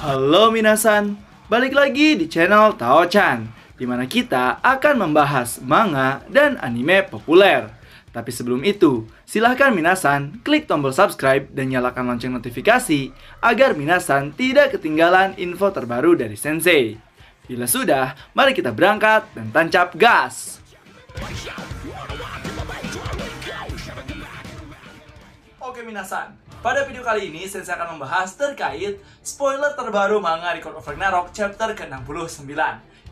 Halo minasan, balik lagi di channel Tao-chan, di mana kita akan membahas manga dan anime populer. Tapi sebelum itu, silahkan minasan klik tombol subscribe dan nyalakan lonceng notifikasi agar minasan tidak ketinggalan info terbaru dari Sensei. Bila sudah, mari kita berangkat dan tancap gas! Oke minasan, pada video kali ini Sensei akan membahas terkait spoiler terbaru manga Record of Ragnarok chapter ke-69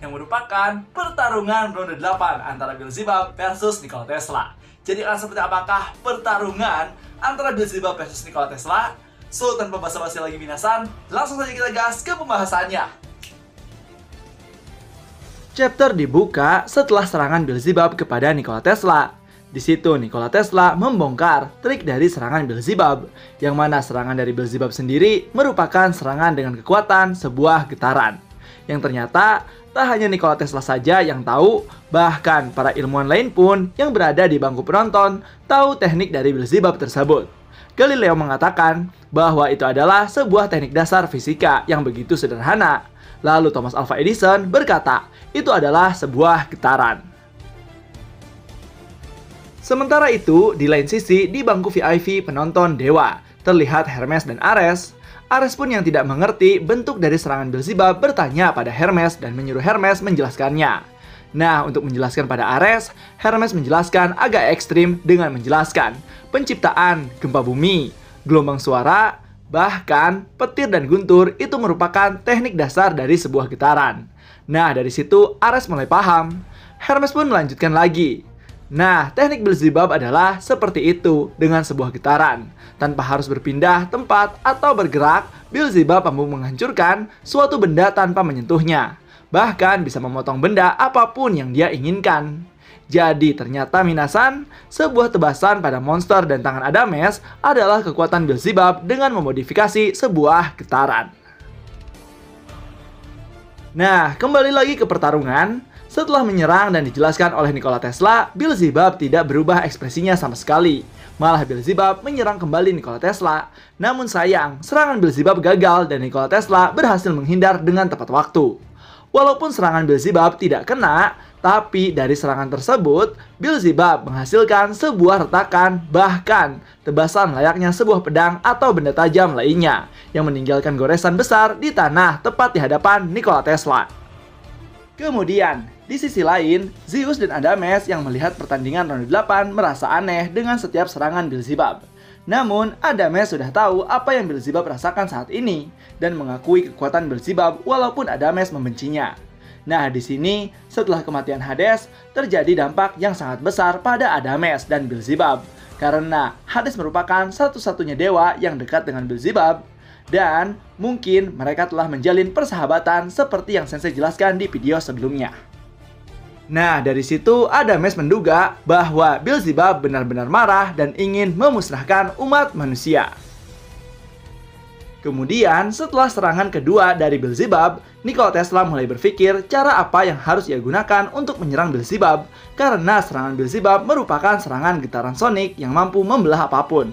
yang merupakan pertarungan ronde 8 antara Beelzebub versus Nikola Tesla. Jadi akan seperti apakah pertarungan antara Beelzebub versus Nikola Tesla? So, tanpa basa-basi lagi minasan, langsung saja kita gas ke pembahasannya. Chapter dibuka setelah serangan Beelzebub kepada Nikola Tesla. Di situ Nikola Tesla membongkar trik dari serangan Beelzebub, yang mana serangan dari Beelzebub sendiri merupakan serangan dengan kekuatan sebuah getaran. Yang ternyata tak hanya Nikola Tesla saja yang tahu, bahkan para ilmuwan lain pun yang berada di bangku penonton tahu teknik dari Beelzebub tersebut. Galileo mengatakan bahwa itu adalah sebuah teknik dasar fisika yang begitu sederhana. Lalu Thomas Alva Edison berkata, itu adalah sebuah getaran. Sementara itu, di lain sisi, di bangku VIP penonton Dewa, terlihat Hermes dan Ares. Ares pun yang tidak mengerti bentuk dari serangan Beelzebub bertanya pada Hermes dan menyuruh Hermes menjelaskannya. Nah, untuk menjelaskan pada Ares, Hermes menjelaskan agak ekstrim dengan menjelaskan penciptaan gempa bumi, gelombang suara, bahkan petir dan guntur itu merupakan teknik dasar dari sebuah getaran. Nah, dari situ Ares mulai paham. Hermes pun melanjutkan lagi. Nah, teknik Beelzebub adalah seperti itu dengan sebuah getaran. Tanpa harus berpindah tempat atau bergerak, Beelzebub mampu menghancurkan suatu benda tanpa menyentuhnya. Bahkan bisa memotong benda apapun yang dia inginkan. Jadi ternyata minasan, sebuah tebasan pada monster dan tangan Adames adalah kekuatan Beelzebub dengan memodifikasi sebuah getaran. Nah, kembali lagi ke pertarungan. Setelah menyerang dan dijelaskan oleh Nikola Tesla, Beelzebub tidak berubah ekspresinya sama sekali. Malah Beelzebub menyerang kembali Nikola Tesla. Namun sayang, serangan Beelzebub gagal dan Nikola Tesla berhasil menghindar dengan tepat waktu. Walaupun serangan Beelzebub tidak kena, tapi dari serangan tersebut, Beelzebub menghasilkan sebuah retakan, bahkan tebasan layaknya sebuah pedang atau benda tajam lainnya, yang meninggalkan goresan besar di tanah tepat di hadapan Nikola Tesla. Kemudian, di sisi lain, Zeus dan Adames yang melihat pertandingan ronde 8 merasa aneh dengan setiap serangan Beelzebub. Namun, Adames sudah tahu apa yang Beelzebub rasakan saat ini dan mengakui kekuatan Beelzebub walaupun Adames membencinya. Nah, di sini setelah kematian Hades, terjadi dampak yang sangat besar pada Adames dan Beelzebub karena Hades merupakan satu-satunya dewa yang dekat dengan Beelzebub. Dan mungkin mereka telah menjalin persahabatan seperti yang Sensei jelaskan di video sebelumnya. Nah, dari situ Adames menduga bahwa Beelzebub benar-benar marah dan ingin memusnahkan umat manusia. Kemudian, setelah serangan kedua dari Beelzebub, Nikola Tesla mulai berpikir cara apa yang harus ia gunakan untuk menyerang Beelzebub, karena serangan Beelzebub merupakan serangan getaran sonik yang mampu membelah apapun.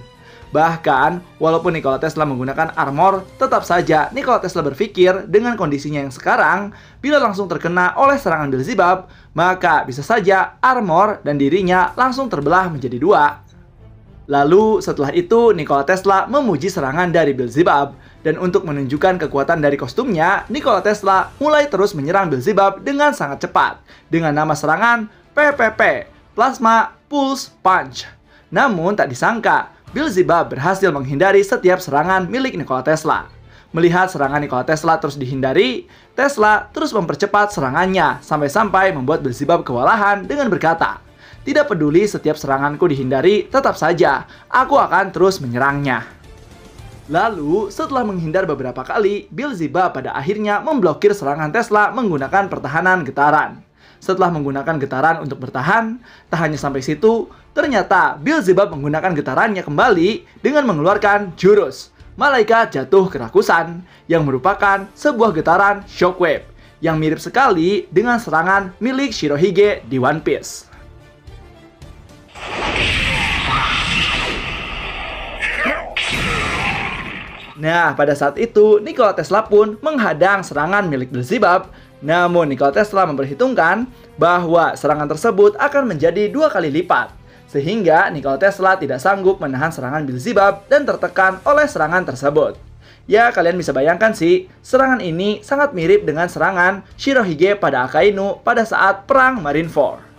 Bahkan, walaupun Nikola Tesla menggunakan armor, tetap saja Nikola Tesla berpikir dengan kondisinya yang sekarang, bila langsung terkena oleh serangan Beelzebub, maka bisa saja armor dan dirinya langsung terbelah menjadi dua. Lalu, setelah itu Nikola Tesla memuji serangan dari Beelzebub, dan untuk menunjukkan kekuatan dari kostumnya, Nikola Tesla mulai terus menyerang Beelzebub dengan sangat cepat, dengan nama serangan PPP, Plasma Pulse Punch. Namun, tak disangka, Beelzebub berhasil menghindari setiap serangan milik Nikola Tesla. Melihat serangan Nikola Tesla terus dihindari, Tesla terus mempercepat serangannya sampai-sampai membuat Beelzebub kewalahan dengan berkata, "Tidak peduli setiap seranganku dihindari, tetap saja aku akan terus menyerangnya." Lalu, setelah menghindar beberapa kali, Beelzebub pada akhirnya memblokir serangan Tesla menggunakan pertahanan getaran. Setelah menggunakan getaran untuk bertahan, tak hanya sampai situ, ternyata Beelzebub menggunakan getarannya kembali dengan mengeluarkan jurus Malaikat Jatuh Kerakusan yang merupakan sebuah getaran shockwave yang mirip sekali dengan serangan milik Shirohige di One Piece. Nah, pada saat itu Nikola Tesla pun menghadang serangan milik Beelzebub. Namun Nikola Tesla memperhitungkan bahwa serangan tersebut akan menjadi 2 kali lipat. Sehingga Nikola Tesla tidak sanggup menahan serangan Beelzebub dan tertekan oleh serangan tersebut. Ya, kalian bisa bayangkan sih, serangan ini sangat mirip dengan serangan Shirohige pada Akainu pada saat perang Marineford.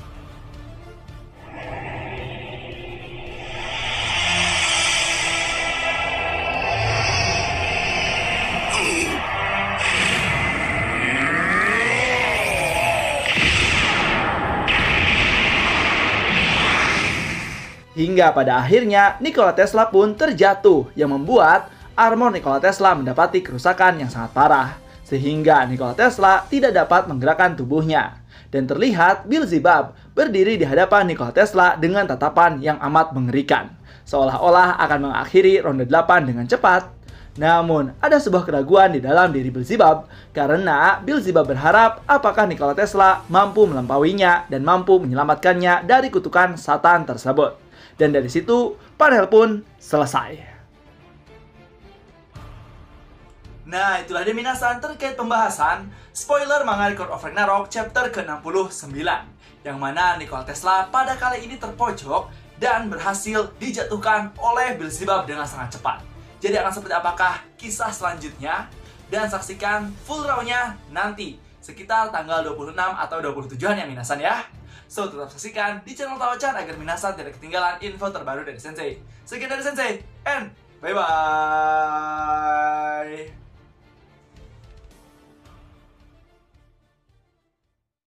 Hingga pada akhirnya Nikola Tesla pun terjatuh yang membuat armor Nikola Tesla mendapati kerusakan yang sangat parah. Sehingga Nikola Tesla tidak dapat menggerakkan tubuhnya. Dan terlihat Beelzebub berdiri di hadapan Nikola Tesla dengan tatapan yang amat mengerikan. Seolah-olah akan mengakhiri ronde 8 dengan cepat. Namun, ada sebuah keraguan di dalam diri Beelzebub karena Beelzebub berharap apakah Nikola Tesla mampu melampauinya dan mampu menyelamatkannya dari kutukan Satan tersebut. Dan dari situ, panel pun selesai. Nah, itulah dia minasan terkait pembahasan spoiler manga Record of Ragnarok chapter ke-69. Yang mana Nikola Tesla pada kali ini terpojok dan berhasil dijatuhkan oleh Beelzebub dengan sangat cepat. Jadi akan seperti apakah kisah selanjutnya? Dan saksikan full raw-nya nanti sekitar tanggal 26 atau 27-an ya minasan ya. So, tetap saksikan di channel Taochan agar minasan tidak ketinggalan info terbaru dari Sensei. Sekian dari Sensei, and bye-bye!